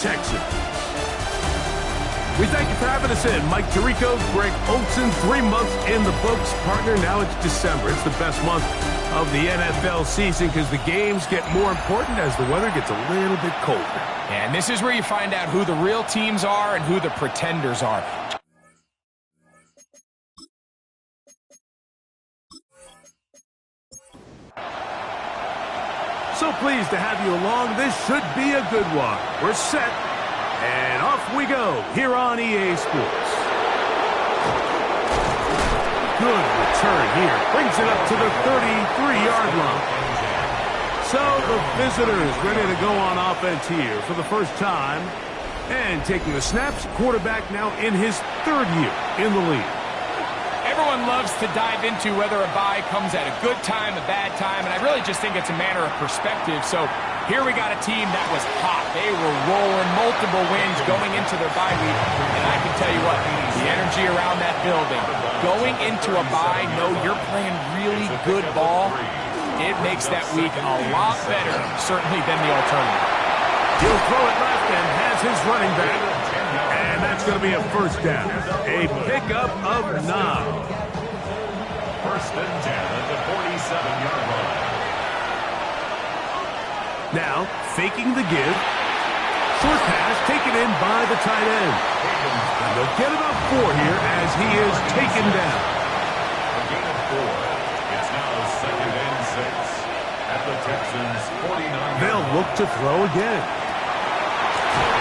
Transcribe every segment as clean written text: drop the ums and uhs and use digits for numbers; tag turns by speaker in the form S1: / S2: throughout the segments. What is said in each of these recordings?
S1: Texans. We thank you for having us in. Mike Tirico, Greg Olson, 3 months in the books. Partner, now it's December. It's the best month of the NFL season because the games get more important as the weather gets a little bit colder.
S2: And this is where you find out who the real teams are and who the pretenders are.
S1: So pleased to have you along. This should be a good one. We're set, and off we go here on EA Sports. Good return here. Brings it up to the 33-yard line. So the visitors ready to go on offense here for the first time. And taking the snaps, quarterback now in his 3rd year in the league.
S2: Everyone loves to dive into whether a bye comes at a good time, a bad time, and I really just think it's a matter of perspective. So here we got a team that was hot. They were rolling multiple wins going into their bye week, and I can tell you what, the energy around that building, going into a bye, know you're playing really good ball, it makes that week a lot better, certainly than the alternative.
S1: He'll throw it left and has his running back. And that's going to be a first down. A pickup of 9.
S3: First and 10 at the 47-yard line.
S1: Now, faking the give. Short pass taken in by the tight end. And they'll get about 4 here as he is taken down.
S3: A gain of 4. It's now 2nd and 6 at the Texans' 49.
S1: They'll look to throw again.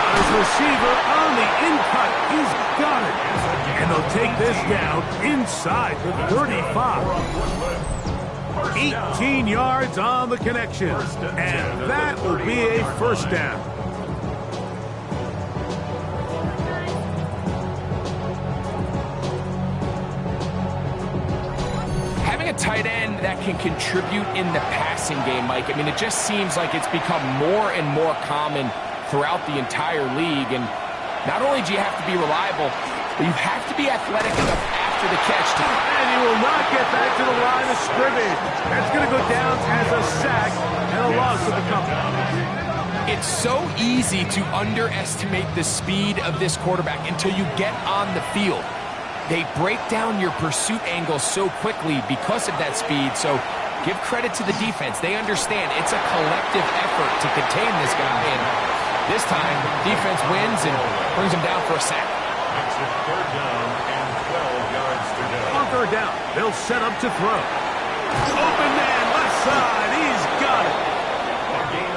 S1: His receiver on the in-cut. He's got it. And they'll take this down inside the 35. 18 yards on the connection. And that will be a first down.
S2: Having a tight end that can contribute in the passing game, Mike, I mean, it just seems like it's become more and more common throughout the entire league. And not only do you have to be reliable, but you have to be athletic enough after the catch to...
S1: And he will not get back to the line of scrimmage. That's going to go down as a sack and a loss of the company.
S2: It's so easy to underestimate the speed of this quarterback until you get on the field. They break down your pursuit angles so quickly because of that speed. So give credit to the defense. They understand it's a collective effort to contain this guy. And this time, defense wins and brings him down for a sack.
S3: Makes it 3rd down and 12 yards to go.
S1: On 3rd down, they'll set up to throw. Open man, left side, he's got it.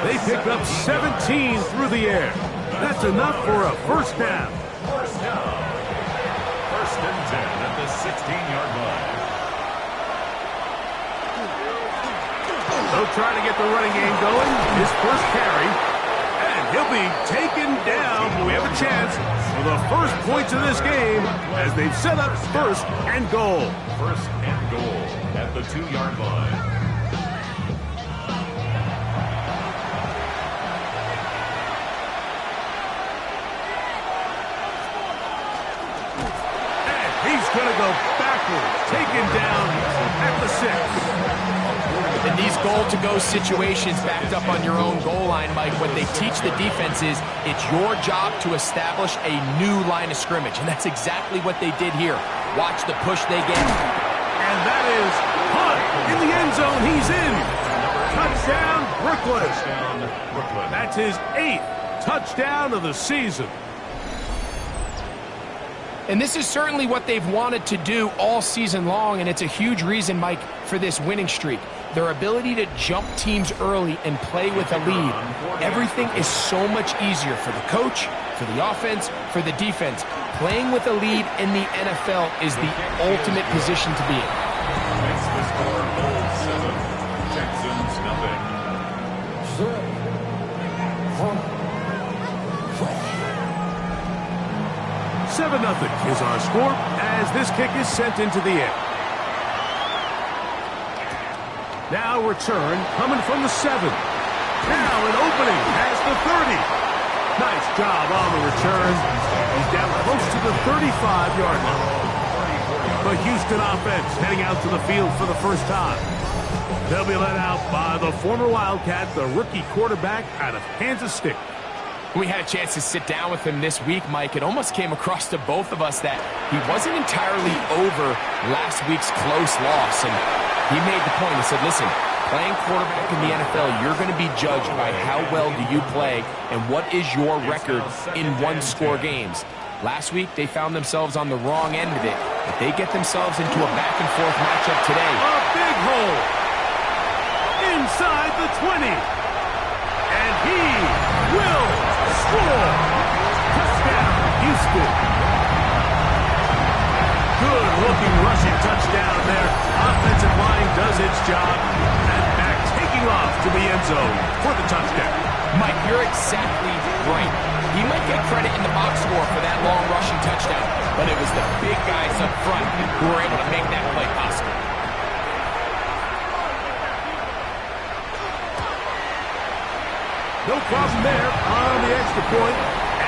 S1: They pick up 17 through the air. That's enough for a first down.
S3: First down. First and 10 at the 16-yard line.
S1: They'll try to get the running game going. His first carry. He'll be taken down. We have a chance for the first points of this game as they've set up 1st and goal.
S3: 1st and goal at the 2-yard line.
S1: And he's going to go backwards. Taken down at the 6.
S2: In these goal-to-go situations backed up on your own goal line, Mike, what they teach the defense is it's your job to establish a new line of scrimmage, and that's exactly what they did here. Watch the push they get.
S1: And that is Hunt in the end zone. He's in. Touchdown, Brooklyn. That's his 8th touchdown of the season.
S2: And this is certainly what they've wanted to do all season long, and it's a huge reason, Mike, for this winning streak. Their ability to jump teams early and play with a lead. Everything is so much easier for the coach, for the offense, for the defense. Playing with a lead in the NFL is the ultimate position to be in.
S3: Makes the score 7. Texans nothing.
S1: 7-0 is our score as this kick is sent into the air. Now return coming from the 7. Now an opening past the 30. Nice job on the return. He's down close to the 35-yard line. The Houston offense heading out to the field for the first time. They'll be led out by the former Wildcat, the rookie quarterback out of Kansas State.
S2: We had a chance to sit down with him this week, Mike. It almost came across to both of us that he wasn't entirely over last week's close loss. And he made the point. He said, listen, playing quarterback in the NFL, you're going to be judged by how well do you play and what is your record in one-score games. Last week, they found themselves on the wrong end of it. But they get themselves into a back-and-forth matchup today.
S1: A big hole inside the 20. And he will score. Touchdown, Houston. Good-looking rushing touchdown there. Offensive line does its job. And back taking off to the end zone for the touchdown.
S2: Mike, you're exactly right. He might get credit in the box score for that long rushing touchdown, but it was the big guys up front who were able to make that play possible.
S1: No problem there on the extra point,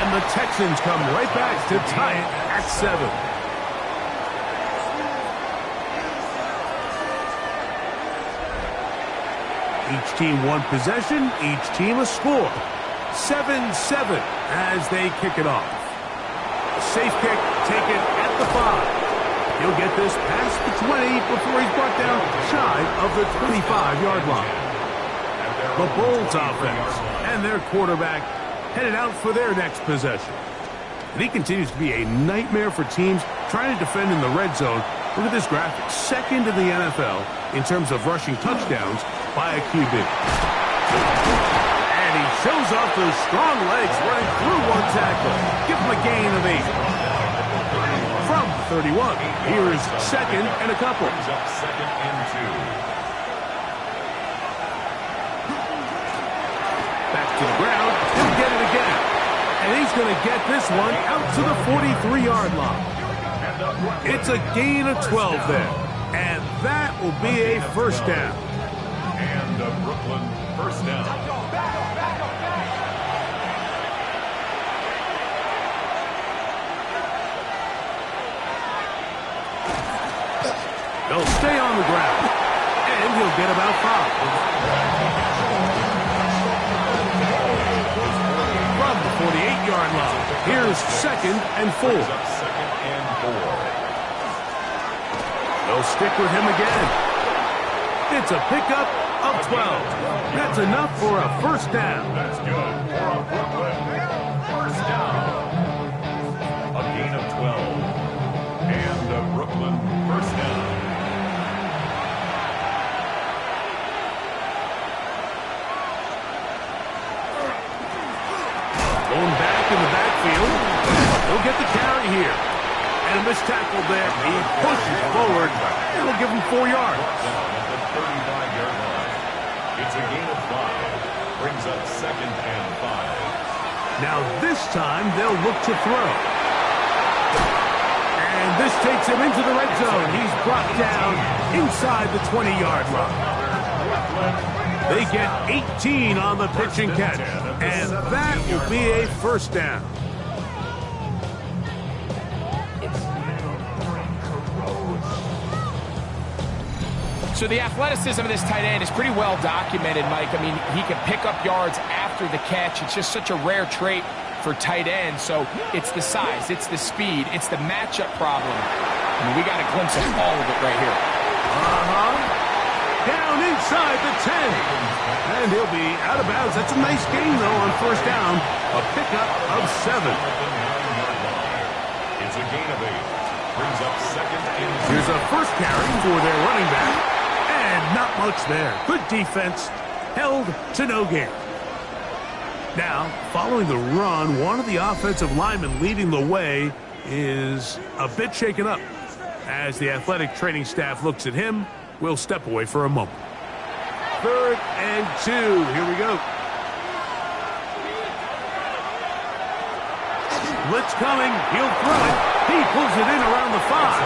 S1: and the Texans come right back to tie it at 7. Each team one possession, each team a score. 7-7 as they kick it off. A safe kick taken at the 5. He'll get this past the 20 before he's brought down shy of the 25-yard line. The Bulls offense and their quarterback headed out for their next possession. And he continues to be a nightmare for teams trying to defend in the red zone. Look at this graphic. Second in the NFL in terms of rushing touchdowns by a QB. And he shows off those strong legs running through one tackle. Give him a gain of 8. From 31, here's second and a couple.
S3: Second and 2.
S1: To the ground, he'll get it again. And he's going to get this one out to the 43-yard line. It's a gain of 12 there. And that will be a first down.
S3: And a Brooklyn first down.
S1: They'll stay on the ground. And he'll get about 5. 48-yard line. Here's second and 4.
S3: Second and 4.
S1: They'll stick with him again. It's a pickup of 12. That's enough for a first down.
S3: That's good for a Brooklyn first down. A gain of 12. And a Brooklyn first down.
S1: Going back in the backfield. He'll get the carry here. And a missed tackle there. He pushes forward. It'll give him 4 yards.
S3: Down at the 35-yard line. It's a gain of 5. Brings up second and 5.
S1: Now this time they'll look to throw. And this takes him into the red zone. He's brought down inside the 20-yard line. They get 18 on the pitch and catch. And that will be a first down.
S2: So the athleticism of this tight end is pretty well documented, Mike. I mean, he can pick up yards after the catch. It's just such a rare trait for tight ends. So it's the size, it's the speed, it's the matchup problem. I mean, we got a glimpse of all of it right here.
S1: Down inside the 10. And he'll be out of bounds. That's a nice gain, though, on first down. A pickup of 7.
S3: It's a gain of 8. Brings up second and 2.
S1: Here's a first carry for their running back. And not much there. Good defense. Held to no gain. Now, following the run, one of the offensive linemen leading the way is a bit shaken up. As the athletic training staff looks at him, we'll step away for a moment. 3rd and 2. Here we go. Blitz coming. He'll throw it. He pulls it in around the 5.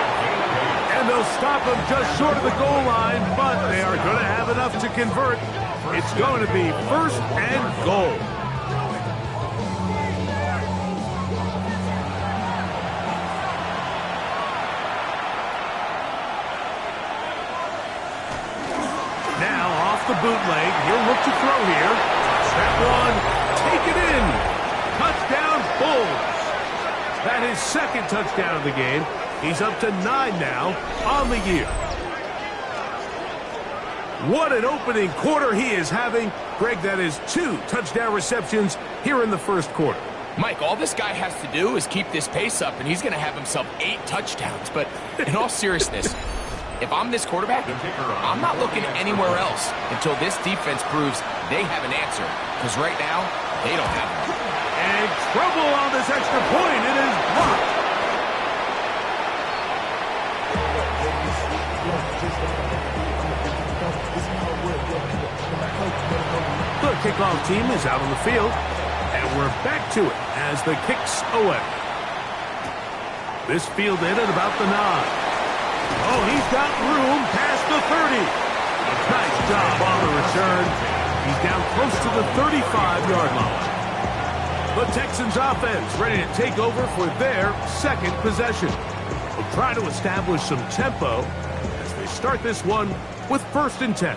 S1: And they'll stop him just short of the goal line, but they are going to have enough to convert. It's going to be 1st and goal. Now off the bootleg, he'll look to throw here. That one, take it in. his second touchdown of the game. He's up to 9 now on the year. What an opening quarter he is having. Greg, that is 2 touchdown receptions here in the first quarter.
S2: Mike, all this guy has to do is keep this pace up, and he's going to have himself 8 touchdowns. But in all seriousness, if I'm this quarterback, I'm not looking anywhere else until this defense proves they have an answer. Because right now, they don't have one.
S1: And trouble on this extra point. It is blocked. The kickoff team is out on the field. And we're back to it as the kick's away. This fielded at about the 9. Oh, he's got room past the 30. Nice job on the return. He's down close to the 35-yard line. The Texans offense ready to take over for their second possession. They'll try to establish some tempo as they start this one with 1st and 10.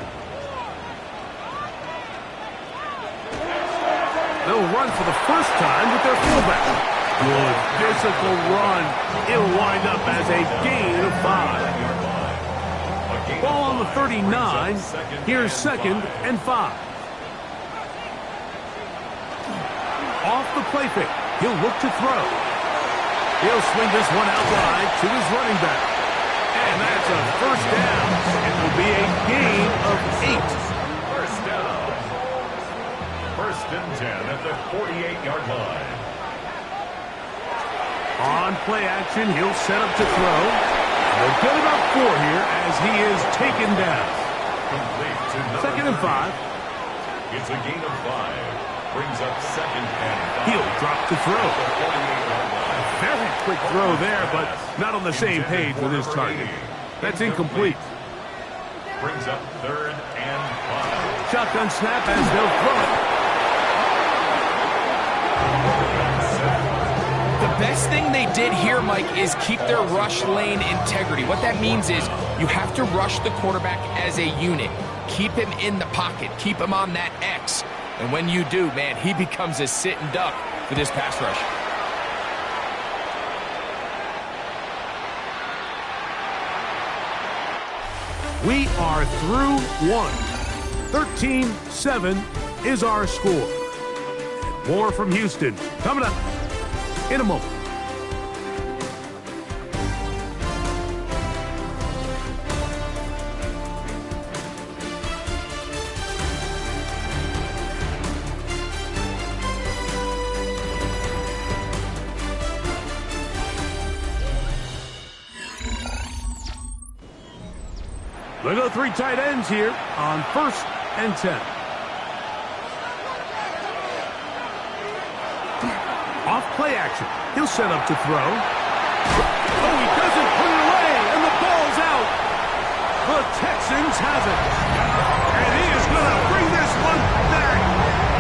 S1: They'll run for the first time with their fullback. Good physical run. It'll wind up as a gain of 5. Ball on the 39. Here's 2nd and 5. Off the play fake. He'll look to throw. He'll swing this one out wide to his running back. And that's a first down. It will be a gain of 8.
S3: First down. 1st and 10 at the 48-yard line.
S1: On play action, he'll set up to throw. They'll get about 4 here as he is taken down.
S3: Complete to
S1: 2nd and 5.
S3: It's a gain of 5. Brings up 2nd and 5.
S1: He'll drop to throw.
S3: The 48-yard line.
S1: Very quick throw there, but not on the same page with his target. That's incomplete.
S3: Brings up 3rd and 5.
S1: Shotgun snap as they'll throw it.
S2: The best thing they did here, Mike, is keep their rush lane integrity. What that means is you have to rush the quarterback as a unit. Keep him in the pocket. Keep him on that X. And when you do, man, he becomes a sitting duck for this pass rush.
S1: We are through 1. 13-7 is our score. More from Houston coming up in a moment. They go 3 tight ends here on 1st and 10. Off play action. He'll set up to throw. Oh, he doesn't put it away, and the ball's out. The Texans have it. And he is going to bring this one back.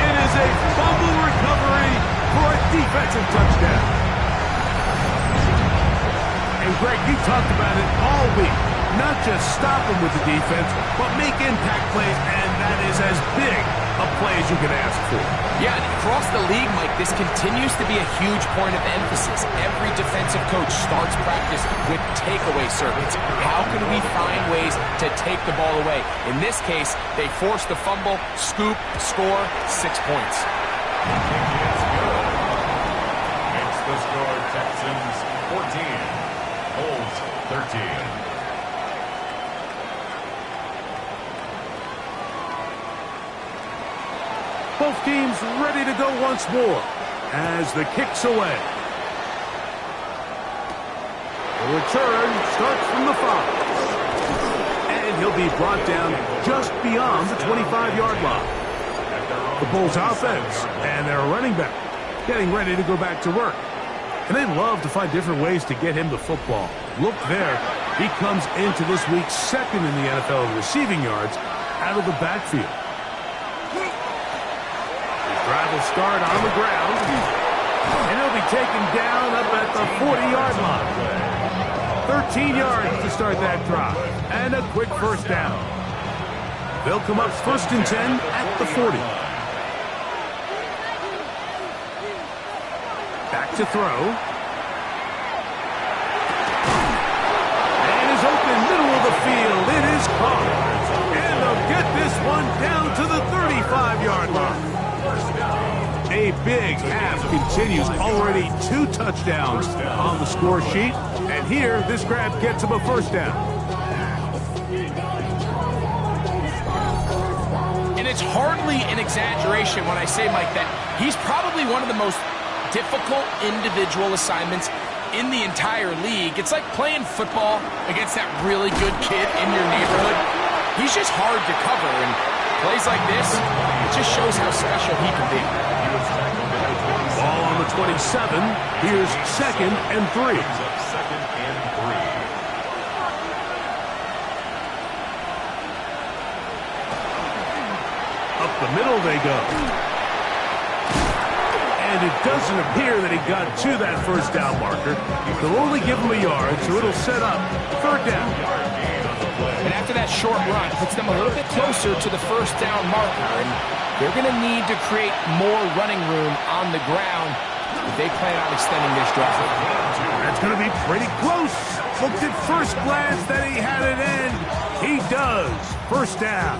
S1: It is a fumble recovery for a defensive touchdown. And Greg, you talked about it all week. Not just stop him with the defense, but make impact plays, and that is as big a play as you can ask for.
S2: Yeah, and across the league, Mike, this continues to be a huge point of emphasis. Every defensive coach starts practice with takeaway circuits. How can we find ways to take the ball away? In this case, they forced the fumble, scoop, score, 6 points.
S3: Makes the score Texans 14, Bulls 13.
S1: Both teams ready to go once more as the kick's away. The return starts from the 5. And he'll be brought down just beyond the 25-yard line. The Bulls offense and their running back getting ready to go back to work. And they love to find different ways to get him the football. Look there. He comes into this week 2nd in the NFL in receiving yards out of the backfield. Drive will start on the ground, and he'll be taken down up at the 40-yard line. 13 yards to start that drive, and a quick first down. They'll come up 1st and 10 at the 40. Back to throw. is open, middle of the field. It is caught. And they'll get this one down to the 35-yard line. A big half continues. Already 2 touchdowns on the score sheet. And here, this grab gets him a first down.
S2: And it's hardly an exaggeration when I say, Mike, that he's probably one of the most difficult individual assignments in the entire league. It's like playing football against that really good kid in your neighborhood. He's just hard to cover, and plays like this, it just shows how special he can be.
S1: Ball on the 27. Here's 2nd and 3. Up the middle they go. And it doesn't appear that he got to that first down marker. They'll only give him a yard, so it'll set up 3rd down.
S2: And after that short run, puts them a little bit closer to the first down marker. And they're going to need to create more running room on the ground if they plan on extending this drive.
S1: That's going to be pretty close. Looked at first glance that he had it end. He does. First down.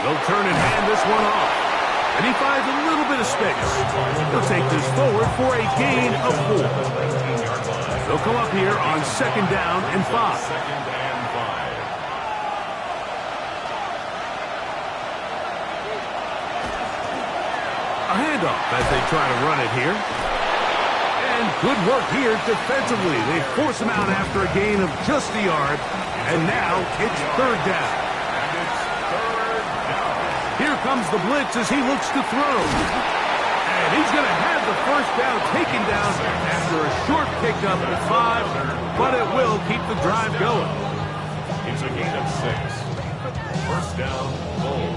S1: They'll turn and hand this one off. And he finds a little bit of space. He'll take this forward for a gain of 4. They'll come up here on 2nd down and 5. A handoff as they try to run it here. And good work here defensively. They force him out after a gain of just a yard. And now it's 3rd down. Here comes the blitz as he looks to throw. And he's going to have the first down taken down after a short pickup at 5, but it will keep the drive going.
S3: It's a gain of 6. First down, Bulls.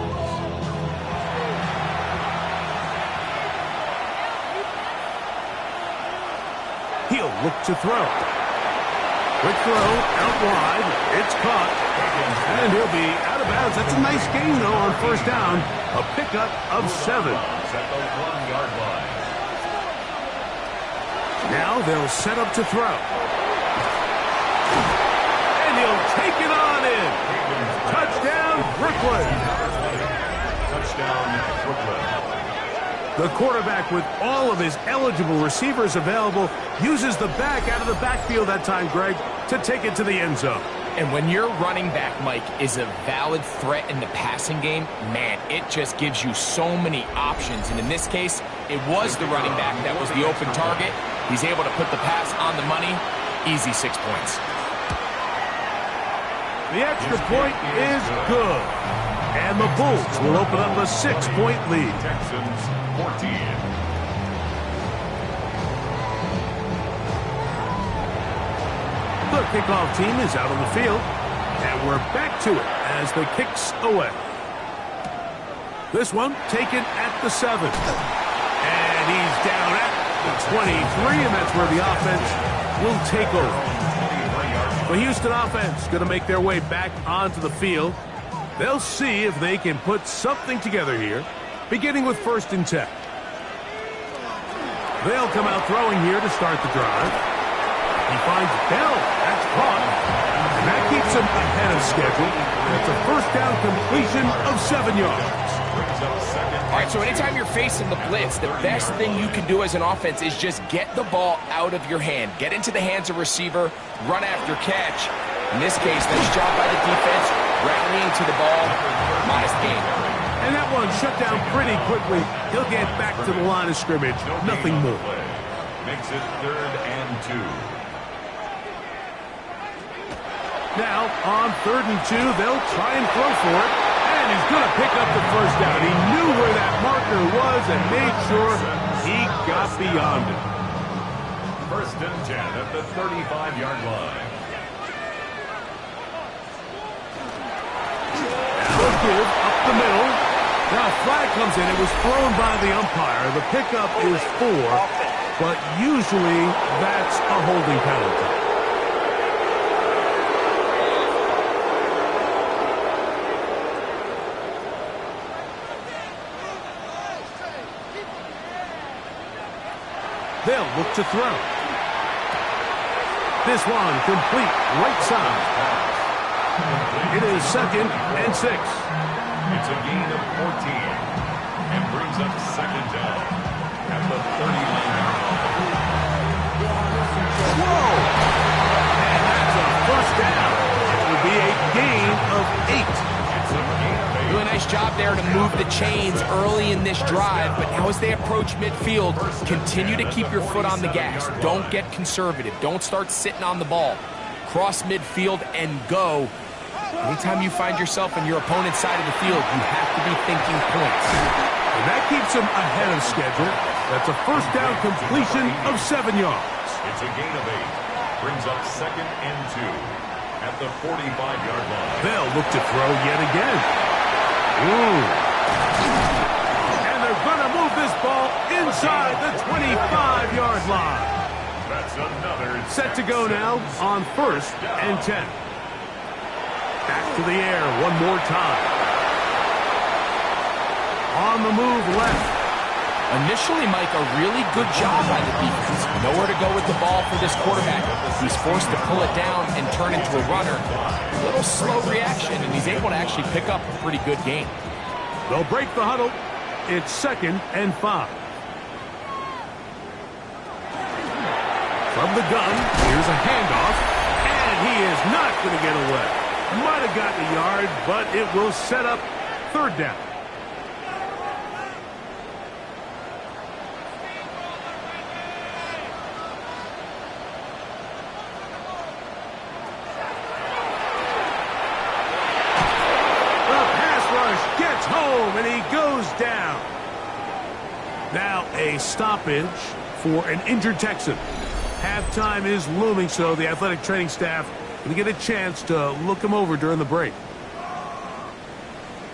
S1: He'll look to throw. Quick throw, out wide. It's caught. And he'll be out of bounds. That's a nice gain, though, on first down. A pickup of 7.
S3: At the 1-yard line.
S1: Now they'll set up to throw. And he'll take it on in. Touchdown, Brooklyn.
S3: Touchdown, Brooklyn.
S1: The quarterback, with all of his eligible receivers available, uses the back out of the backfield that time, Greg, to take it to the end zone.
S2: And when your running back, Mike, is a valid threat in the passing game, man, it just gives you so many options. And in this case, it was the running back that was the open target. He's able to put the pass on the money. Easy 6 points.
S1: The extra point is good. And the Bulls will open up a 6-point lead.
S3: Texans 14.
S1: The kickoff team is out on the field, and we're back to it as the kicks away. This one taken at the 7. And he's down at the 23, and that's where the offense will take over. The Houston offense going to make their way back onto the field. They'll see if they can put something together here, beginning with 1st and 10. They'll come out throwing here to start the drive. He finds Bell. That's caught. And that keeps him ahead of schedule. That's a first down completion of 7 yards.
S2: All right, so anytime you're facing the blitz, the best thing you can do as an offense is just get the ball out of your hand. Get into the hands of receiver, run after catch. In this case, nice job by the defense, rallying to the ball. Modest gain.
S1: And that one shut down pretty quickly. He'll get back to the line of scrimmage. Nothing more.
S3: Makes it 3rd and 2.
S1: Now, on 3rd and 2, they'll try and throw for it. And he's going to pick up the first down. He knew where that marker was and made sure he got beyond it.
S3: 1st and 10 at the 35-yard line.
S1: Now give up the middle. Now a flag comes in. It was thrown by the umpire. The pickup is 4, but usually that's a holding penalty. They'll look to throw. This one complete right side. It is 2nd and 6.
S3: It's a gain of 14 and brings up 2nd down at the 39-yard line.
S1: Whoa! And that's a first down. It will be a gain of 8.
S3: It's a gain of 8.
S2: Really nice job there to move the chains early in this drive, but now as they approach midfield, continue to keep your foot on the gas. Don't get conservative. Don't start sitting on the ball. Cross midfield and go. Anytime you find yourself on your opponent's side of the field, you have to be thinking points.
S1: And that keeps them ahead of schedule. That's a first down completion of 7 yards.
S3: It's a gain of 8. Brings up 2nd and 2 at the 45-yard line.
S1: They'll look to throw yet again. Ooh. And they're going to move this ball inside the 25-yard line.
S3: That's another.
S1: Set to go now on 1st and 10. Back to the air one more time. On the move left.
S2: Initially, Mike, a really good job by the defense. Nowhere to go with the ball for this quarterback. He's forced to pull it down and turn into a runner. A little slow reaction, and he's able to actually pick up a pretty good game.
S1: They'll break the huddle. It's 2nd and 5. From the gun, here's a handoff, and he is not going to get away. Might have gotten a yard, but it will set up 3rd down. The pass rush gets home, and he goes down. Now a stoppage for an injured Texan. Halftime is looming, so the athletic training staff going to get a chance to look him over during the break.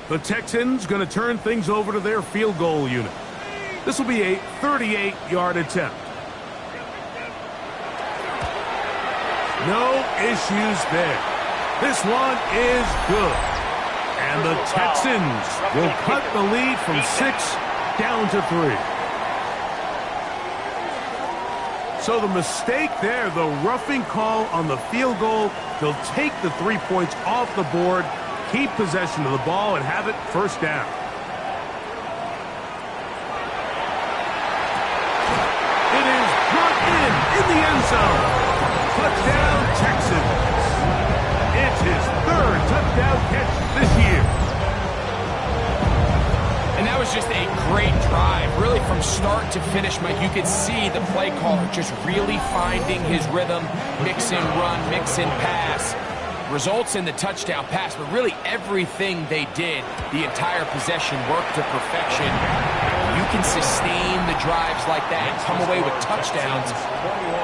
S1: The Texans going to turn things over to their field goal unit. This will be a 38-yard attempt. No issues there. This one is good. And the Texans will cut the lead from 6 down to 3. So the mistake there, the roughing call on the field goal, they'll take the 3 points off the board, keep possession of the ball, and have it 1st down. It is brought in the end zone. Touchdown, Texans. It's his 3rd touchdown catch this year.
S2: And that was just a great drive. Really, from start to finish, Mike, you could see the play caller just really finding his rhythm. Mix and run, mix and pass. Results in the touchdown pass, but really everything they did, the entire possession, worked to perfection. You can sustain the drives like that and come away with touchdowns.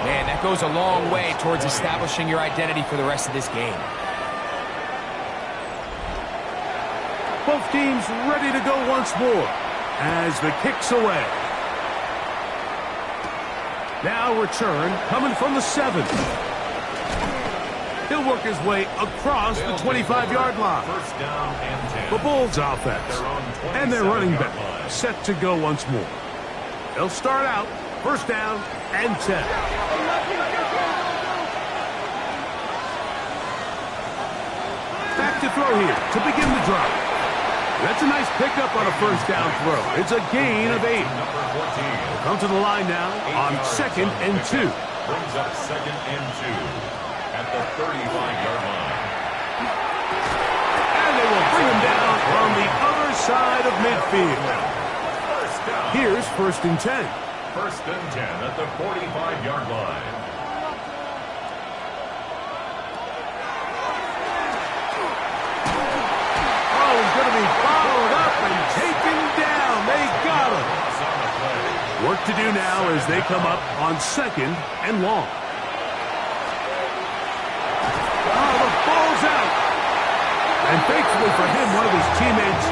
S2: Man, that goes a long way towards establishing your identity for the rest of this game.
S1: Both teams ready to go once more as the kick's away. Now return coming from the 7. He'll work his way across the 25-yard line.
S3: 1st down and 10.
S1: The Bulls offense and their running back set to go once more. They'll start out 1st down and 10. Back to throw here to begin the drive. That's a nice pickup on a 1st down throw. It's a gain of 8.
S3: Number 14.
S1: Come to the line now on 2nd and 2.
S3: Brings up 2nd and 2 at the 35-yard line.
S1: And they will bring him down on the other side of midfield. Here's 1st and 10.
S3: 1st and 10 at the 45-yard line.
S1: Going to be followed up and taken down. They got him. Work to do now as they come up on 2nd and long. Oh, the ball's out. And thankfully for him, one of his teammates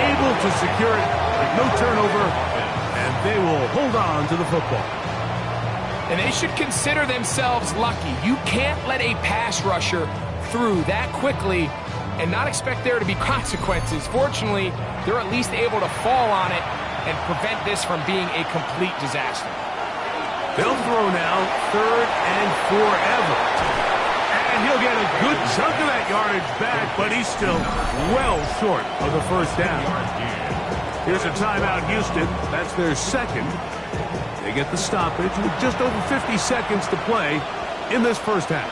S1: able to secure it with no turnover, and they will hold on to the football.
S2: And they should consider themselves lucky. You can't let a pass rusher through that quickly and not expect there to be consequences. Fortunately, they're at least able to fall on it and prevent this from being a complete disaster.
S1: They'll throw now, 3rd and forever. And he'll get a good chunk of that yardage back, but he's still well short of the first down. Here's a timeout, Houston. That's their second. They get the stoppage with just over 50 seconds to play in this first half.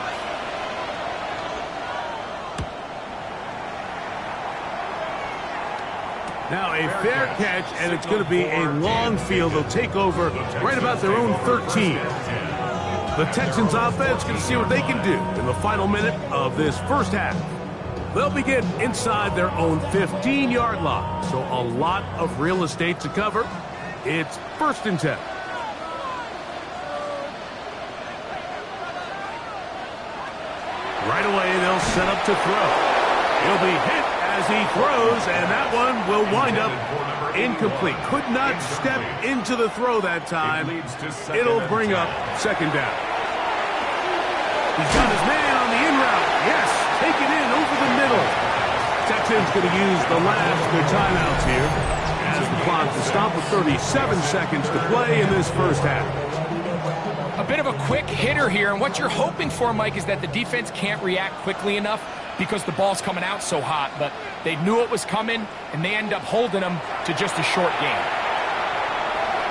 S1: Now a fair catch, and it's going to be a long field. They'll take over right about their own 13. The Texans offense going to see what they can do in the final minute of this first half. They'll begin inside their own 15-yard line, so a lot of real estate to cover. It's 1st and 10. Right away, they'll set up to throw. He'll be hit as he throws, and that one will wind up incomplete. Could not step into the throw that time. It'll bring up 2nd down. He's got his man on the in route. Yes, take it in over the middle. Texans going to use the last of their timeouts here as the clock to stop with 37 seconds to play in this first half.
S2: A bit of a quick hitter here, and what you're hoping for, Mike, is that the defense can't react quickly enough because the ball's coming out so hot, but they knew it was coming, and they end up holding them to just a short game.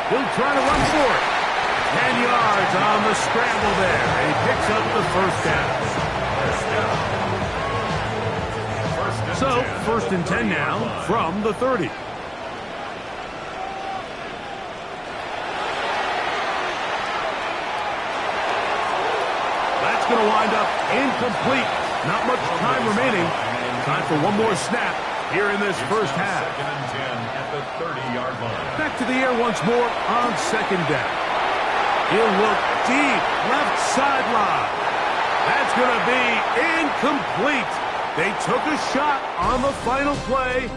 S1: He'll try to run for it. 10 yards on the scramble there, and he picks up the first down. So, 1st and 10 now from the 30. That's going to wind up incomplete. Not much time remaining. Time for one more snap here in this first half.
S3: 2nd and 10 at the 30-yard line.
S1: Back to the air once more on 2nd down. He'll look deep, left sideline. That's going to be incomplete. They took a shot on the final play.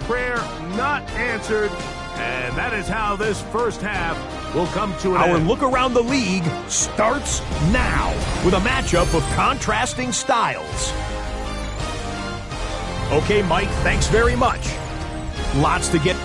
S1: Prayer not answered. And that is how this first half will come to an
S4: end. Our
S1: end.
S4: look around the league starts now with a matchup of contrasting styles. Okay, Mike, thanks very much. Lots to get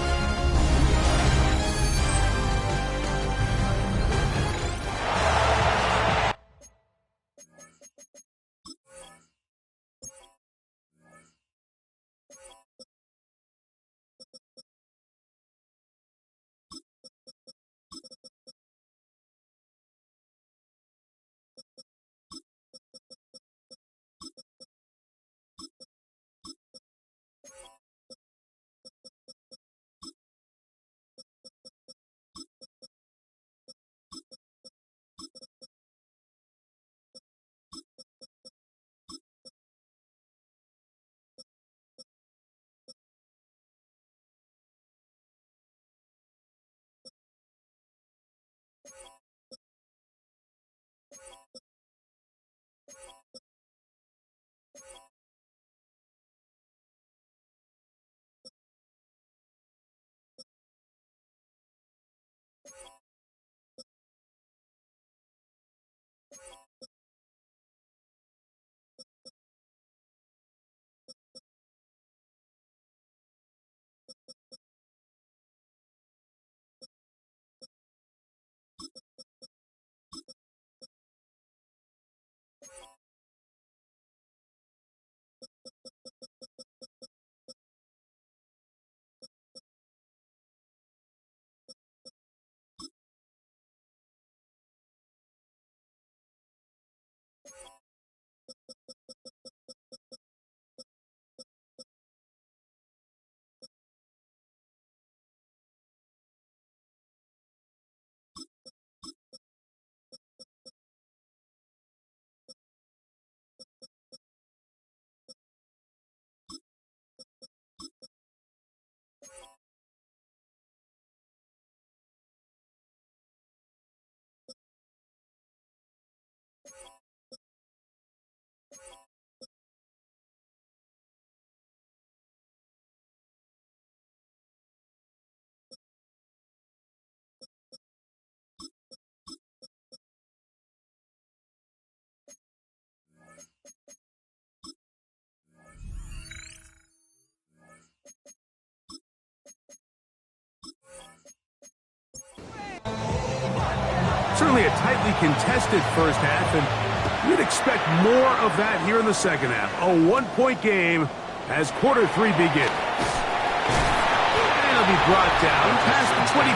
S1: tightly contested first half, and you'd expect more of that here in the second half. A one-point game as quarter 3 begins. And it'll be brought down past the 25.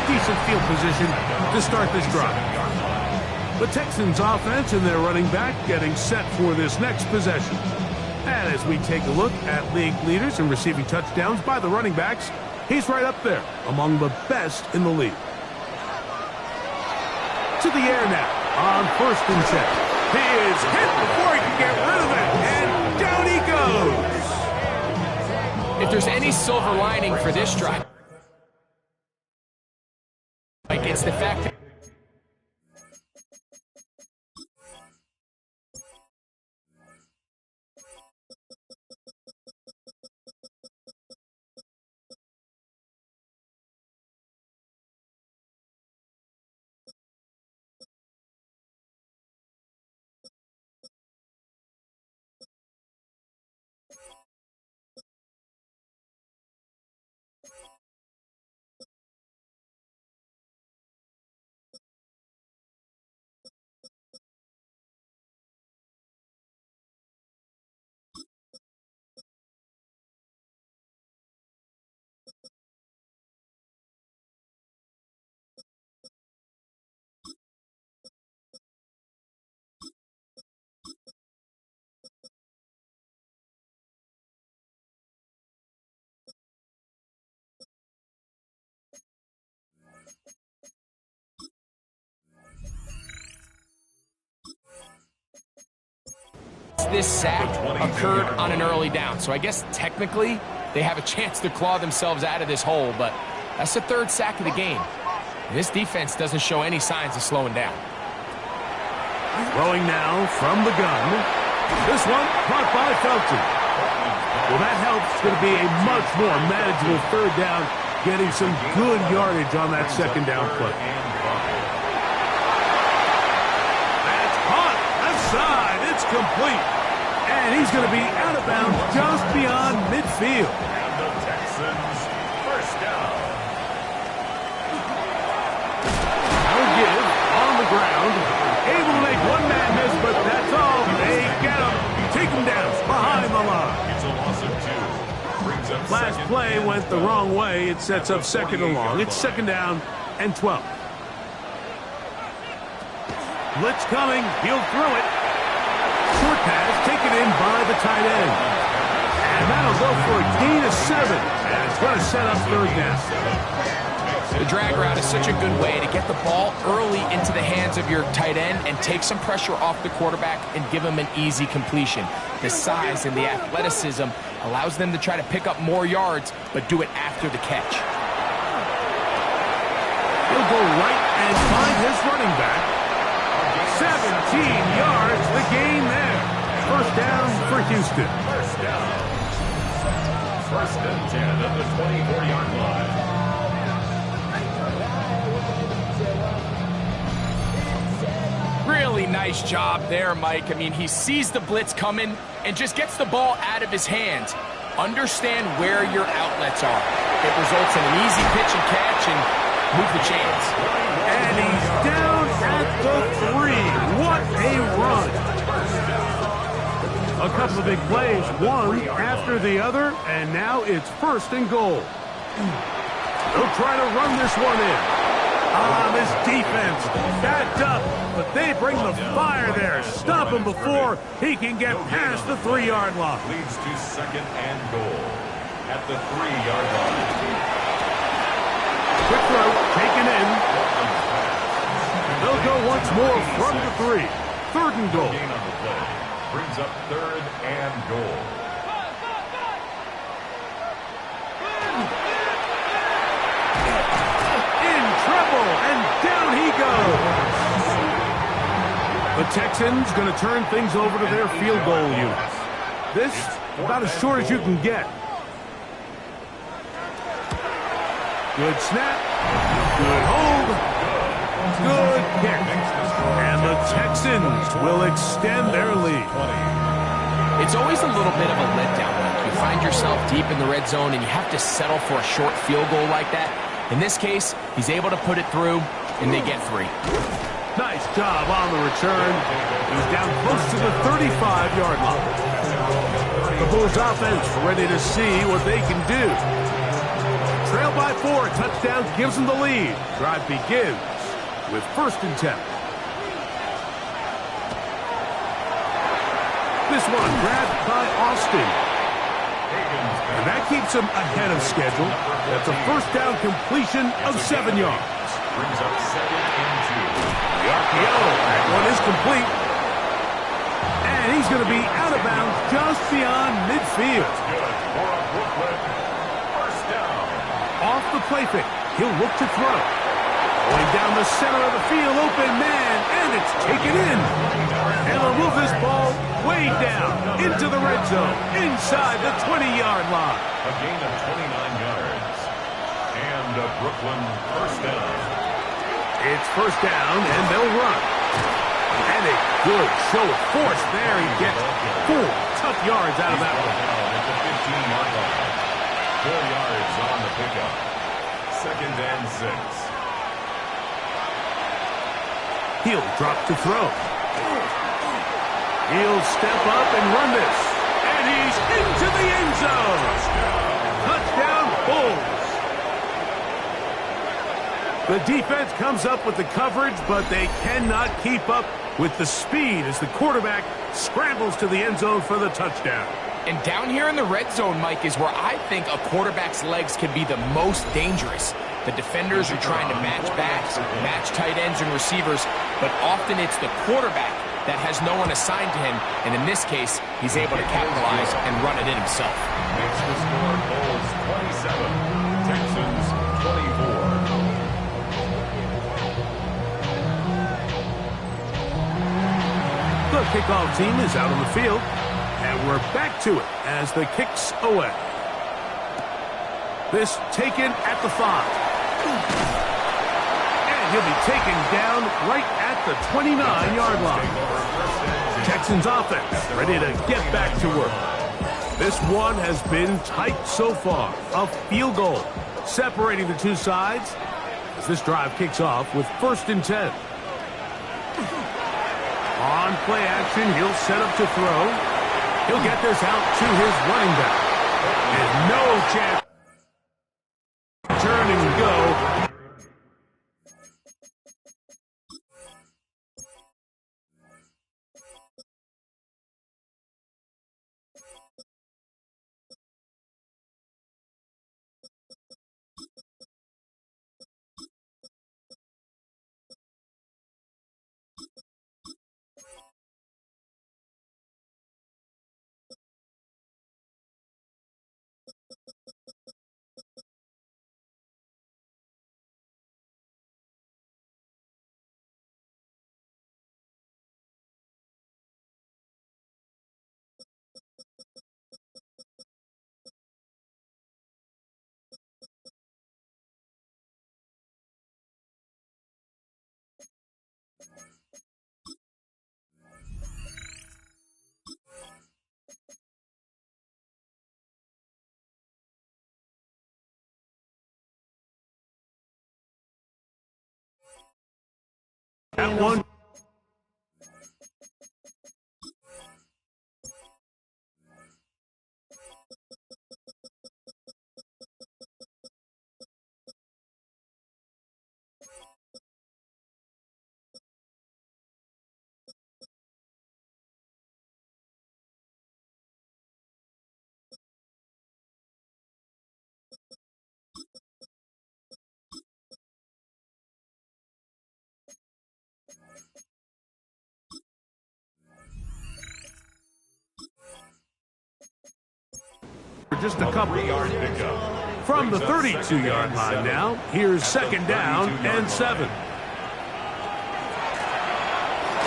S1: Decent field position to start this drive. The Texans offense and their running back getting set for this next possession. And as we take a look at league leaders in receiving touchdowns by the running backs, he's right up there among the best in the league. To the air now on 1st and 10. He is hit before he can get rid of it, and down he goes.
S2: If there's any silver lining for this drive, it's the fact that this sack occurred on an early down. So I guess technically they have a chance to claw themselves out of this hole, but that's the 3rd sack of the game. And this defense doesn't show any signs of slowing down.
S1: Throwing now from the gun. This one caught by Felton. Well, that helps. It's going to be a much more manageable 3rd down, getting some good yardage on that 2nd down play. That's caught. Left side. It's complete. And he's going to be out of bounds just beyond midfield.
S3: And the Texans, 1st down.
S1: Now give on the ground. Able to make one man miss, but that's all. They get him. Take him down behind the line.
S3: It's a loss of 2. Brings up
S1: Last play went the wrong way. It sets up 2nd and long. It's 2nd down and 12. Blitz coming. He'll throw it. Short pass taken in by the tight end. And that'll go for a gain of 7. And it's going to set up 3rd down.
S2: The drag route is such a good way to get the ball early into the hands of your tight end and take some pressure off the quarterback and give him an easy completion. The size and the athleticism allows them to try to pick up more yards, but do it after the catch.
S1: He'll go right and find his running back. 17 yards, the gain there. 1st down for Houston.
S3: 1st down. 1st and 10 at the 24-yard line.
S2: Really nice job there, Mike. I mean, he sees the blitz coming and just gets the ball out of his hands. Understand where your outlets are. It results in an easy pitch and catch and move the chains.
S1: And he's down at the 3. What a run. A couple of big plays, one after the other, and now it's 1st and goal. They'll try to run this one in. This defense backed up, but they bring the fire there. Stop him before he can get past the 3-yard line.
S3: Leads to 2nd and goal at the 3-yard line.
S1: Quick throw, taken in. They'll go once more from the 3. 3rd and goal.
S3: Gain on the play. Brings up 3rd and goal.
S1: And down he goes. The Texans going to turn things over to their field goal unit. This about as short as you can get. Good snap. Good hold. Good kick. And the Texans will extend their lead.
S2: It's always a little bit of a letdown. You find yourself deep in the red zone and you have to settle for a short field goal like that. In this case, he's able to put it through, and they get 3.
S1: Nice job on the return. He's down close to the 35-yard line. The Bulls offense ready to see what they can do. Trail by 4, touchdown gives them the lead. Drive begins with 1st and 10. This one grabbed by Austin. And that keeps him ahead of schedule. That's a 1st down completion of 7 yards.
S3: Brings up 2nd and 2.
S1: The RPO, that one is complete. And he's going to be out of bounds just beyond midfield.
S3: Good for a Brooklyn 1st down.
S1: Off the play fake, he'll look to throw. Going down the center of the field, open man, and it's taken in. And they'll move this ball way down into the red zone, inside the 20-yard line.
S3: A gain of 29 yards. And a Brooklyn 1st down.
S1: It's 1st down, and they'll run. And a good show of force there. He gets 4 tough yards out of that one.
S3: At the 15-yard line. 4 yards on the pickup. 2nd and 6.
S1: He'll drop to throw. He'll step up and run this. And he's into the end zone. Touchdown, Bulls. The defense comes up with the coverage, but they cannot keep up with the speed as the quarterback scrambles to the end zone for the touchdown.
S2: And down here in the red zone, Mike, is where I think a quarterback's legs can be the most dangerous. The defenders are trying to match backs, match tight ends and receivers, but often it's the quarterback that has no one assigned to him, and in this case, he's able to capitalize and run it in himself.
S3: Makes the score Bulls 27, Texans 24.
S1: The kickoff team is out on the field, and we're back to it as the kick's away. This taken at the 5. And he'll be taken down right at the 29-yard line. Texans offense ready to get back to work. This one has been tight so far. A field goal separating the two sides as this drive kicks off with 1st and 10. On play action, he'll set up to throw. He'll get this out to his running back. And no chance. Turn and go. That one. Just a couple
S3: yard pickup.
S1: From the 32-yard line now. Here's 2nd down and 7.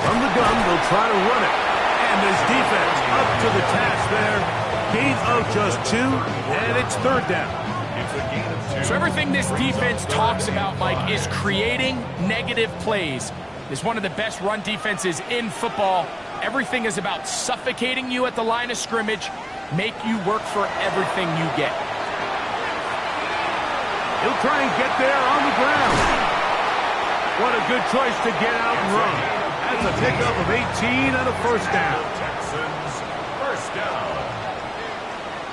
S1: From the gun, they'll try to run it. And this defense up to the task there. Gain of just 2, and it's 3rd down.
S3: It's a gain of 2.
S2: So everything this defense talks about, Mike, is creating negative plays. It's one of the best run defenses in football. Everything is about suffocating you at the line of scrimmage, make you work for everything you get.
S1: He'll try and get there on the ground. What a good choice to get out and run. That's a pickup of 18 and a first down.
S3: Texans, first down.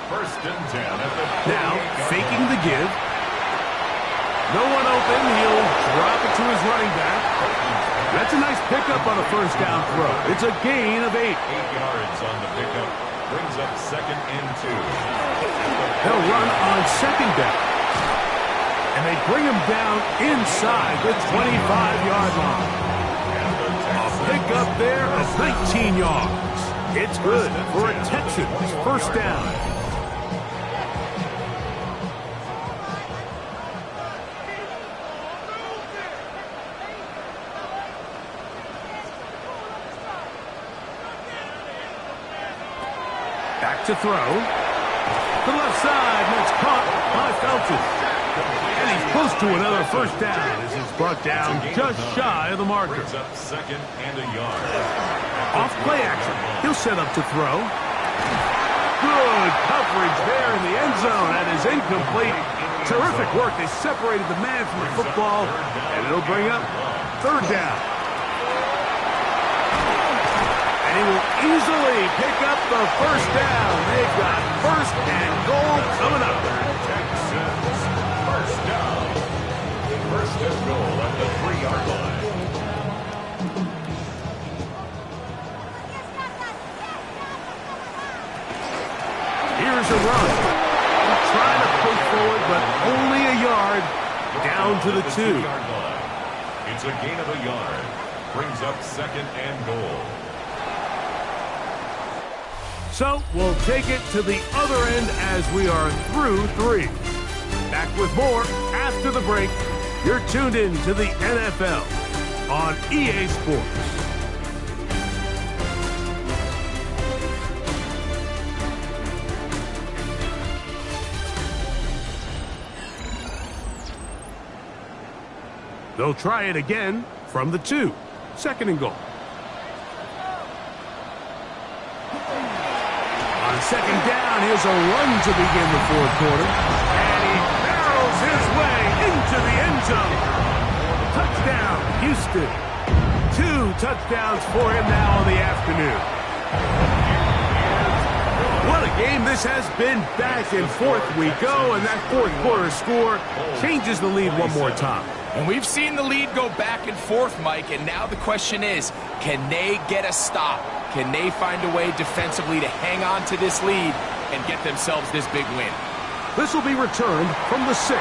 S3: First and 10 at the
S1: Now, faking the give. No one open. He'll drop it to his running back. That's a nice pickup on a first down throw. It's a gain of 8.
S3: 8 yards on the pickup. Brings up second and 2.
S1: They'll run on second down. And they bring him down inside the 25-yard line. A pickup there of 19 yards. It's good for a Texans first down. Back to throw. To the left side, and it's caught by Felton. And he's close to another first down as he's brought down just shy of the marker.
S3: Brings up second and a yard.
S1: Off play action. He'll set up to throw. Good coverage there in the end zone. That is incomplete. Terrific work. They separated the man from the football, and it'll bring up third down. And he will easily pick up the first down. They've got first and goal coming up.
S3: Texans, first down. First and goal at the 3-yard line.
S1: Here's a run. Trying to push forward, but only a yard down to the 2.
S3: 2-yard line. It's a gain of a yard. Brings up second and goal.
S1: So we'll take it to the other end as we are through 3. Back with more after the break. You're tuned in to the NFL on EA Sports. They'll try it again from the 2. Second and goal. On second down, here's a run to begin the fourth quarter. And he barrels his way into the end zone. Touchdown, Houston. 2 touchdowns for him now in the afternoon. What a game this has been. Back and forth we go, and that fourth quarter score changes the lead one more time.
S2: And we've seen the lead go back and forth, Mike, and now the question is, can they get a stop? Can they find a way defensively to hang on to this lead and get themselves this big win?
S1: This will be returned from the 6.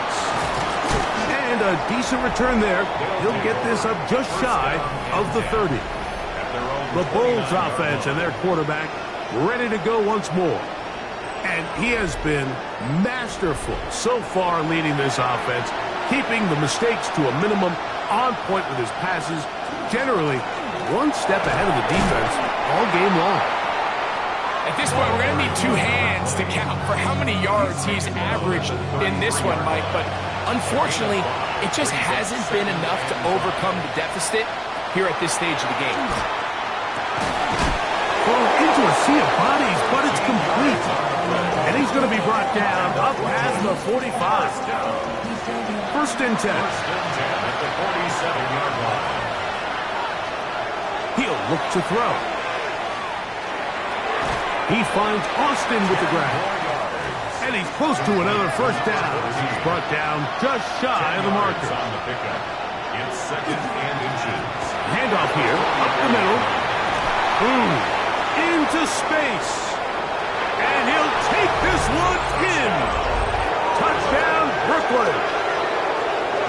S1: And a decent return there. He'll get this up just shy of the 30. The Bulls offense and their quarterback ready to go once more. And he has been masterful so far leading this offense, keeping the mistakes to a minimum, on point with his passes, generally one step ahead of the defense all game long.
S2: At this point, we're going to need 2 hands to count for how many yards he's averaged in this one, Mike. But unfortunately, it just hasn't been enough to overcome the deficit here at this stage of the game.
S1: Well, into a sea of bodies, but it's complete. And he's going to be brought down up past the 45. First and 10.
S3: First and 10 at the 47-yard line.
S1: He'll look to throw. He finds Austin with the grab. And he's close to another first down as he's brought down just shy of the marker.
S3: On the pickup. It's second and inches.
S1: Handoff here, up the middle. Into space. And he'll take this one in. Touchdown, Brooklyn.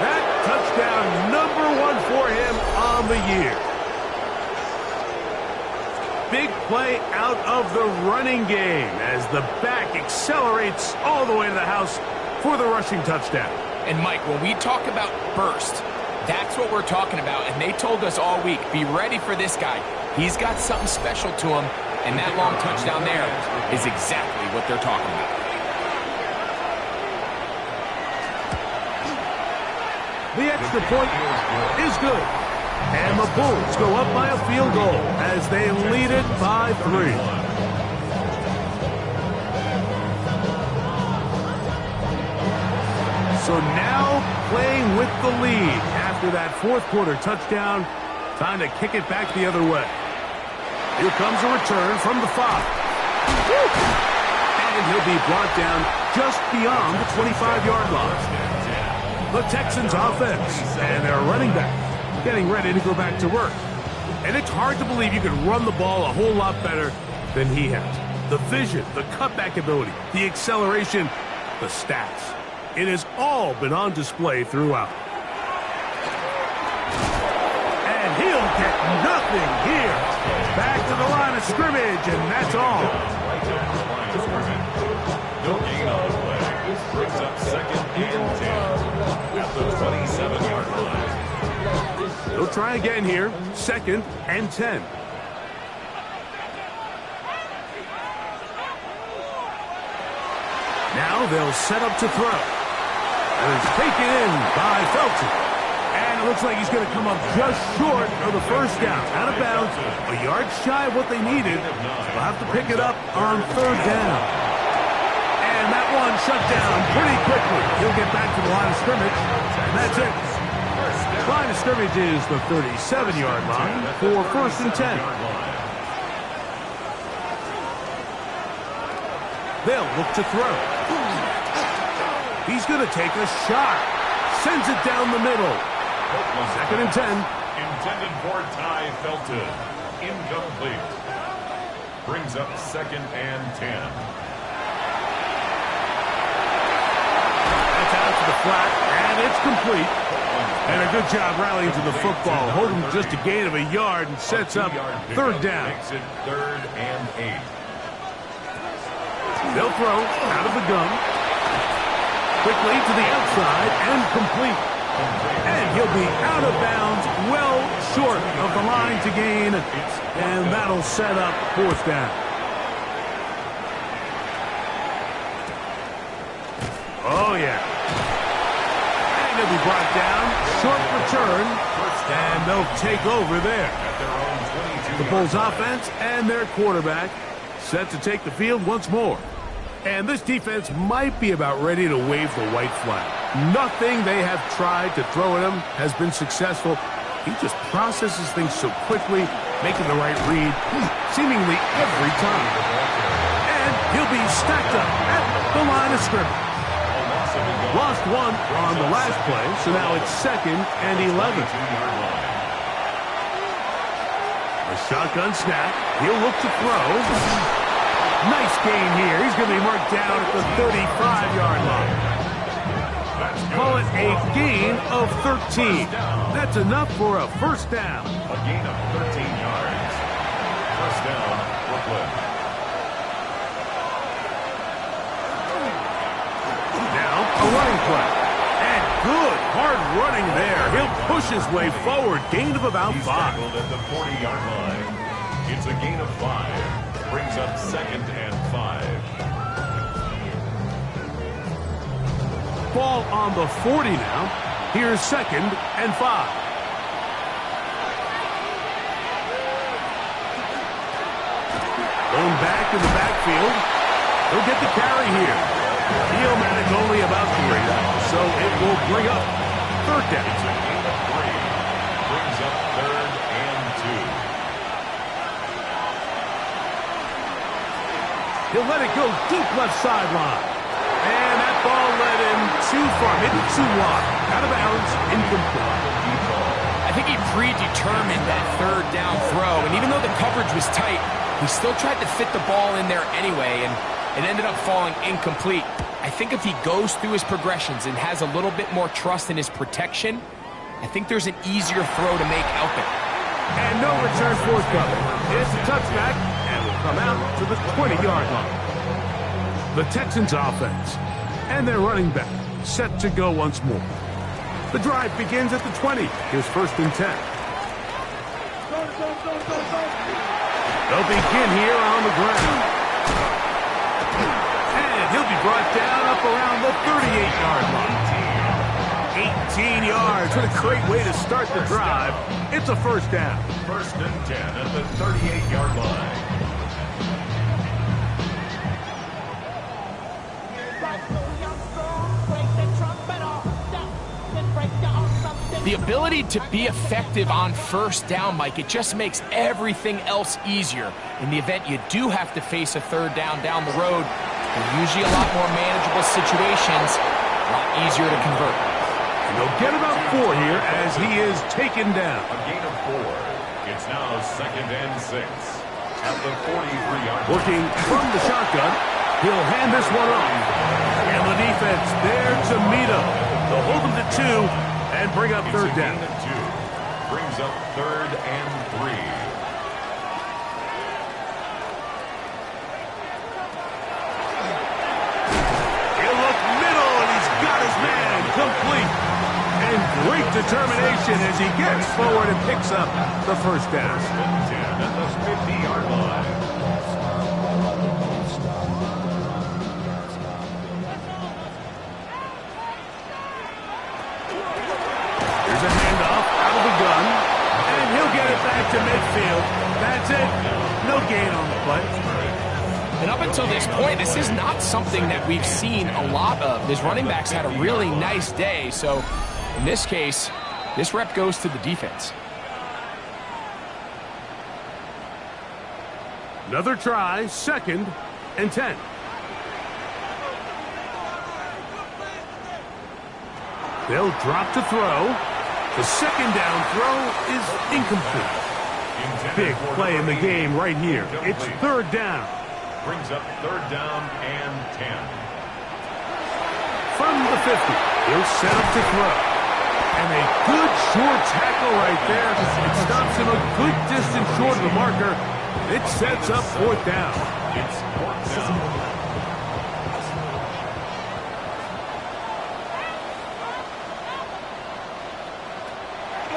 S1: That touchdown #1 for him on the year. Big play out of the running game as the back accelerates all the way to the house for the rushing touchdown.
S2: And, Mike, when we talk about burst, that's what we're talking about. And they told us all week, be ready for this guy. He's got something special to him, and that long touchdown there is exactly what they're talking about.
S1: The extra point is good. And the Bulls go up by a field goal as they lead it by 3. So now playing with the lead after that fourth quarter touchdown. Time to kick it back the other way. Here comes a return from the 5. And he'll be brought down just beyond the 25-yard line. The Texans offense and their running back getting ready to go back to work. And it's hard to believe you can run the ball a whole lot better than he has. The vision, the cutback ability, the acceleration, the stats. It has all been on display throughout. And he'll get nothing here. Back to the line of scrimmage, and that's all.
S3: Right down the line of scrimmage. No gain on the play. Brings up 2nd and 10 at the 27-yard line.
S1: They'll try again here. 2nd and 10. Now they'll set up to throw. And it's taken in by Felton. And it looks like he's going to come up just short of the first down. Out of bounds, a yard shy of what they needed. They'll have to pick it up on 3rd down. And that one shut down pretty quickly. He'll get back to the line of scrimmage. And that's it. Line of scrimmage is the 37-yard line for 1st and 10. They'll look to throw. He's going to take a shot. Sends it down the middle. 2nd and 10.
S3: Intended for Ty Felton. Incomplete. Brings up 2nd and 10.
S1: That's out to the flat, and it's complete. And a good job rallying to the football. Holding just a gain of a yard and sets up 3rd down.
S3: Makes it 3rd and 8.
S1: They'll throw out of the gun. Quickly to the outside and complete. And he'll be out of bounds, well short of the line to gain. And that'll set up 4th down. Oh, yeah. And he'll be brought down. Short return. And they'll take over there. The Bulls offense and their quarterback set to take the field once more. And this defense might be about ready to wave the white flag. Nothing they have tried to throw at him has been successful. He just processes things so quickly, making the right read seemingly every time. And he'll be stacked up at the line of scrimmage. Lost one on the last play, so now it's 2nd and 11. A shotgun snap. He'll look to throw. Nice gain here. He's going to be marked down at the 35-yard line. Call it a gain of 13. That's enough for a 1st down.
S3: A gain of 13 yards. 1st down, Brooklyn.
S1: Now a running play. And good hard running there. He'll push his way forward. Gain of about 5.
S3: He's tackled at the 40-yard line. It's a gain of 5. Brings up 2nd and 5.
S1: Ball on the 40 now. Here's 2nd and 5. Going back in the backfield. He'll get the carry here. He'll manage only about 3, so it will bring up 3rd down.
S3: It's a gain of 3. Brings up 3rd and 2.
S1: He'll let it go deep left sideline. And that ball led him too far, maybe too wide. Out of bounds, incomplete.
S2: I think he predetermined that 3rd down throw, and even though the coverage was tight, he still tried to fit the ball in there anyway, and it ended up falling incomplete. I think if he goes through his progressions and has a little bit more trust in his protection, I think there's an easier throw to make out there.
S1: And no return forthcoming. It's a touchback, and will come out to the 20-yard line. The Texans offense and their running back set to go once more. The drive begins at the 20. Here's 1st and 10. They'll begin here on the ground. And he'll be brought down up around the 38-yard line. 18 yards. What a great way to start the drive. It's a 1st down.
S3: 1st and 10 at the 38-yard line.
S2: The ability to be effective on first down, Mike, it just makes everything else easier. In the event you do have to face a third down the road, they're usually a lot more manageable situations, a lot easier to convert.
S1: And they'll get about 4 here as he is taken down.
S3: A gain of 4. It's now 2nd and 6 at the 43-yard line.
S1: Working from the shotgun, he'll hand this one off. And the defense there to meet him. They'll hold him to 2 and bring up third down.
S3: It's a gain of 2. Brings up 3rd and 3.
S1: He'll look middle, and he's got his man complete. And great determination as he gets forward and picks up the first down.
S3: 10 at the 50-yard line.
S1: Here's a handoff out of the gun, and he'll get it back to midfield. That's it. No gain on the play.
S2: And up until this point, this is not something that we've seen a lot of. His running backs had a really nice day, so in this case, this rep goes to the defense.
S1: Another try, 2nd and 10. They'll drop to throw. The 2nd down throw is incomplete. Big play in the game right here. It's 3rd down.
S3: Brings up 3rd down and 10.
S1: From the 50, he'll set up to throw. And a good short tackle right there. It stops him a good distance short of the marker. It sets up 4th down.
S3: It's 4th down.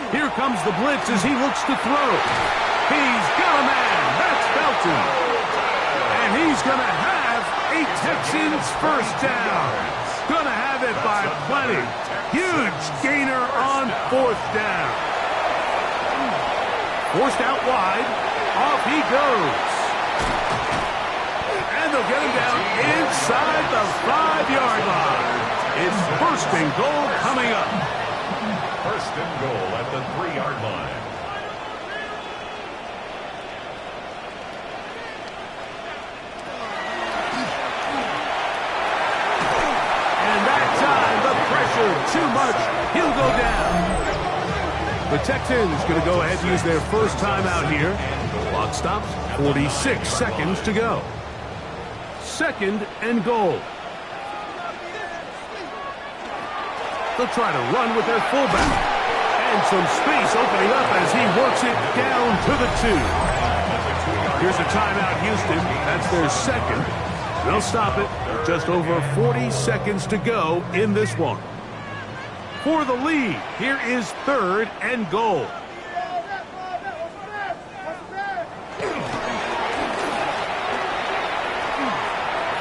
S1: Here comes the blitz as he looks to throw. He's got a man. That's Felton. And he's going to have a Texans first down. Going to have it by plenty. Huge gainer on 4th down. Forced out wide. Off he goes. And they'll get him down inside the 5-yard line. It's 1st and goal coming up.
S3: 1st and goal at the 3-yard line.
S1: And that time, the pressure too much. He'll go down. The Texans going to go ahead and use their first timeout here. Clock stops, 46 seconds to go. 2nd and goal. They'll try to run with their fullback. And some space opening up as he works it down to the 2. Here's a timeout, Houston. That's their 2nd. They'll stop it. Just over 40 seconds to go in this one. For the lead, here is 3rd and goal.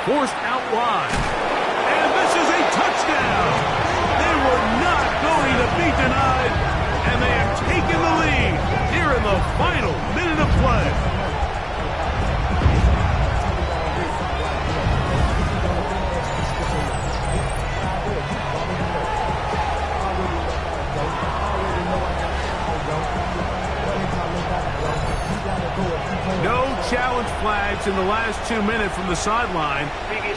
S1: Forced out wide. And this is a touchdown. They were not going to be denied. And they have taken the lead here in the final minute of play. No challenge flags in the last 2 minutes from the sideline.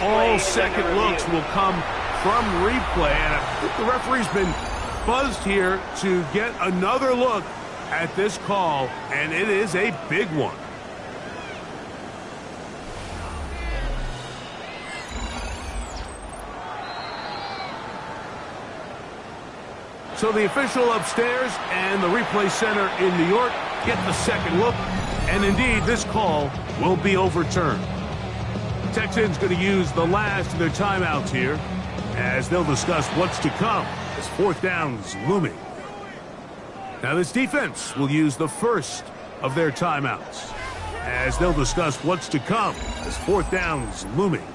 S1: All second looks will come from replay. And I think the referee's been buzzed here to get another look at this call, and it is a big one. So the official upstairs and the replay center in New York get the second look, and indeed this call will be overturned. Texans going to use the last of their timeouts here as they'll discuss what's to come as 4th down's looming. Now this defense will use the first of their timeouts as they'll discuss what's to come as 4th down's looming.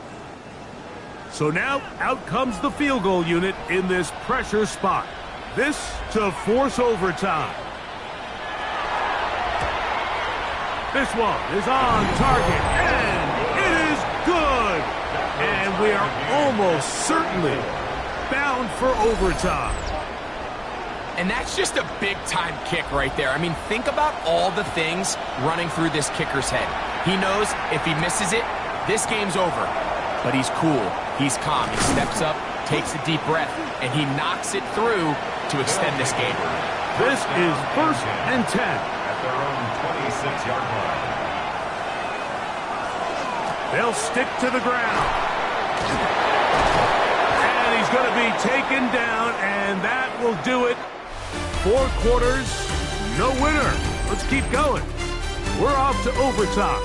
S1: So now out comes the field goal unit in this pressure spot. This to force overtime. This one is on target, and it is good. And we are almost certainly bound for overtime.
S2: And that's just a big-time kick right there. I mean, think about all the things running through this kicker's head. He knows if he misses it, this game's over. But he's cool. He's calm. He steps up, takes a deep breath, and he knocks it through to extend this game.
S1: This is 1st and 10.
S3: At their own 26-yard line.
S1: They'll stick to the ground. And he's going to be taken down, and that will do it. 4 quarters, no winner. Let's keep going. We're off to overtime.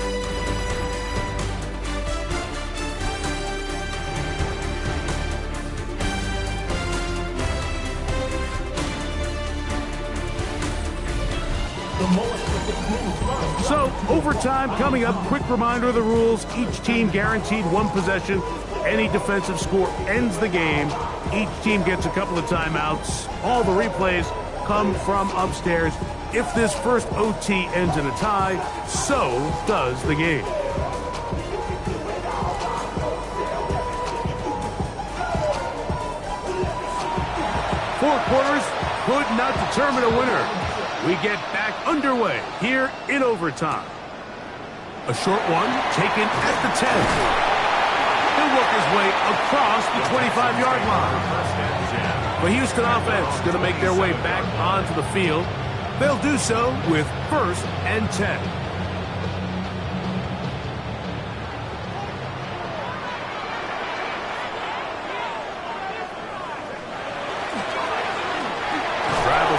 S1: So, overtime coming up. Quick reminder of the rules. Each team guaranteed 1 possession. Any defensive score ends the game. Each team gets a couple of timeouts. All the replays come from upstairs. If this first OT ends in a tie, so does the game. Four quarters could not determine a winner. We get back underway here in overtime. A short one taken at the 10. He'll work his way across the 25-yard line. The Houston offense going to make their way back onto the field. They'll do so with 1st and 10.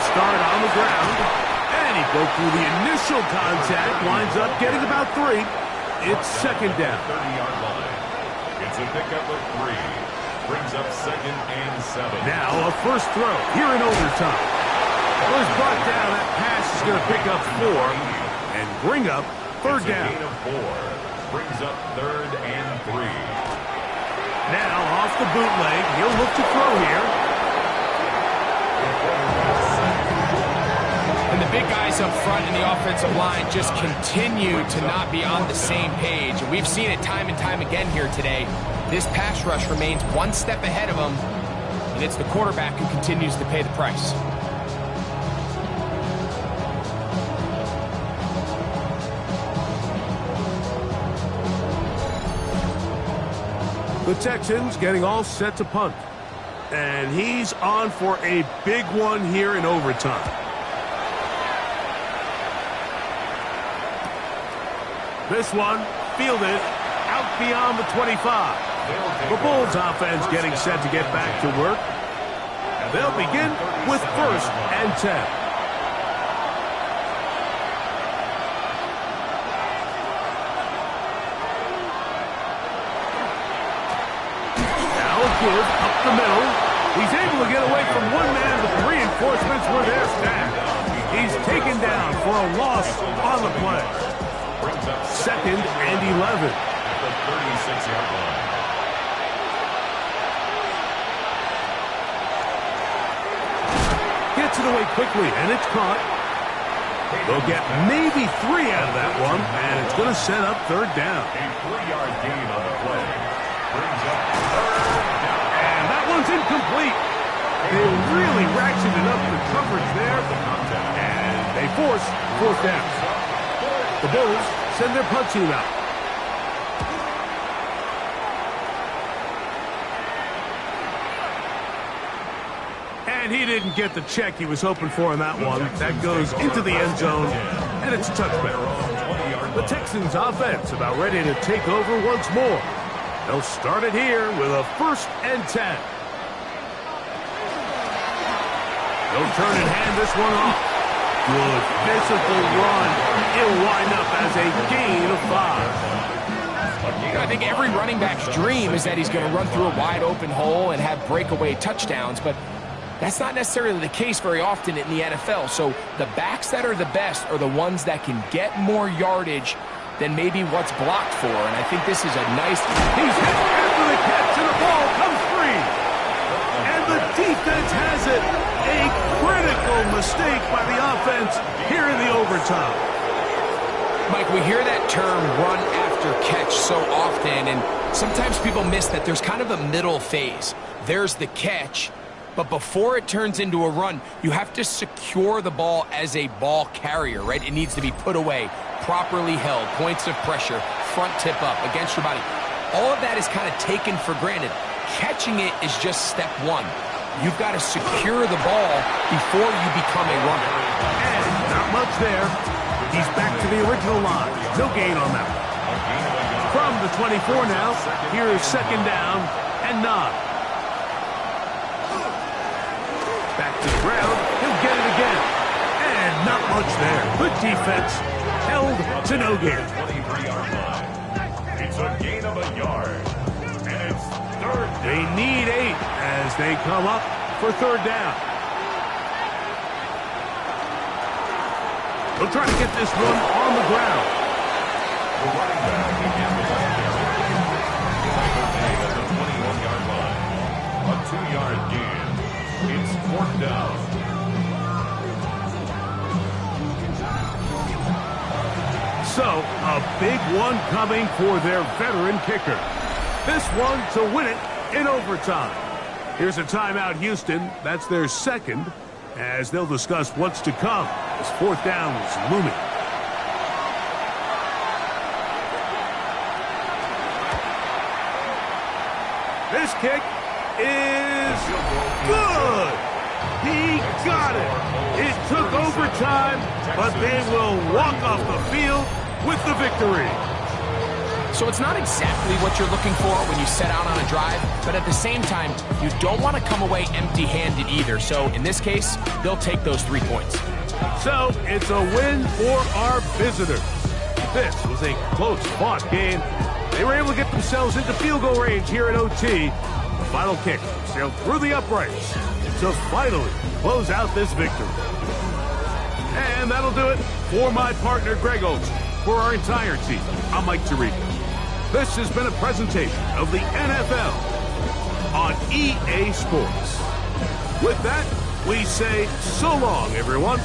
S1: Start on the ground, and he broke through the initial contact, winds up getting about 3. It's 2nd down.
S3: 30-yard line. It's a pickup of 3. Brings up 2nd and 7.
S1: Now a first throw here in overtime. Well, he's brought down. That pass is going to pick up 4 and bring up 3rd down.
S3: It's a gain of 4. Brings up 3rd and 3.
S1: Now off the bootleg, he'll look to throw here.
S2: And the big guys up front in the offensive line just continue to not be on the same page. And we've seen it time and time again here today. This pass rush remains 1 step ahead of them, and it's the quarterback who continues to pay the price.
S1: The Texans getting all set to punt. And he's on for a big one here in overtime. This one fielded out beyond the 25. The Bulls offense getting set to get back to work. They'll begin with 1st and 10. Now a give up the middle. He's able to get away from one man, but the reinforcements were there stacked. He's taken down for a loss on the play. 2nd and 11.
S3: At the 36-yard line.
S1: Gets it away quickly, and it's caught. They'll get maybe 3 out of that one, and it's going to set up 3rd down.
S3: A 3-yard gain on the play. Brings up 3rd down.
S1: And that one's incomplete. They really ratcheted up the coverage there, and they force 4th down. The Bulls send their punt team out. And he didn't get the check he was hoping for in that one. That goes into the end zone, and it's a touchback. The Texans offense about ready to take over once more. They'll start it here with a 1st and 10. They'll turn and hand this one off. Good physical run. It'll wind up as a gain of 5.
S2: I think every running back's dream is that he's going to run through a wide open hole and have breakaway touchdowns, but that's not necessarily the case very often in the NFL. So the backs that are the best are the ones that can get more yardage than maybe what's blocked for. And I think this is a nice...
S1: He's hit after the catch, and the ball comes free. And the defense has it. A critical mistake by the offense here in the overtime.
S2: Mike, we hear that term run after catch so often, and sometimes people miss that there's kind of a middle phase. There's the catch, But before it turns into a run, you have to secure the ball as a ball carrier, right? It needs to be put away, properly held, points of pressure, front tip up against your body. All of that is kind of taken for granted. Catching it is just step one. You've got to secure the ball before you become a runner.
S1: And not much there. He's back to the original line. No gain on that one. From the 24 now, here is second down and 9. Back to the ground. He'll get it again. And not much there. Good defense. Held to no gain.
S3: 23-yard line. It's a gain of a yard. And it's third down.
S1: They need 8 as they come up for third down. They'll try to get this one on the ground.
S3: The running back again with the at the 21-yard line. A 2-yard gain. It's fourth down.
S1: So, a big one coming for their veteran kicker. This one to win it in overtime. Here's a timeout, Houston. That's their second, as they'll discuss what's to come as fourth down is looming. This kick is good. He got it. It took overtime, but they will walk off the field with the victory.
S2: So it's not exactly what you're looking for when you set out on a drive, but at the same time, you don't want to come away empty-handed either. So in this case, they'll take those 3 points.
S1: So it's a win for our visitors. This was a close-fought game. They were able to get themselves into field goal range here at OT. The final kick sailed through the uprights to finally close out this victory. And that'll do it for my partner, Greg Olson. For our entire team, I'm Mike Tirico. This has been a presentation of the NFL on EA Sports. With that, we say so long, everyone.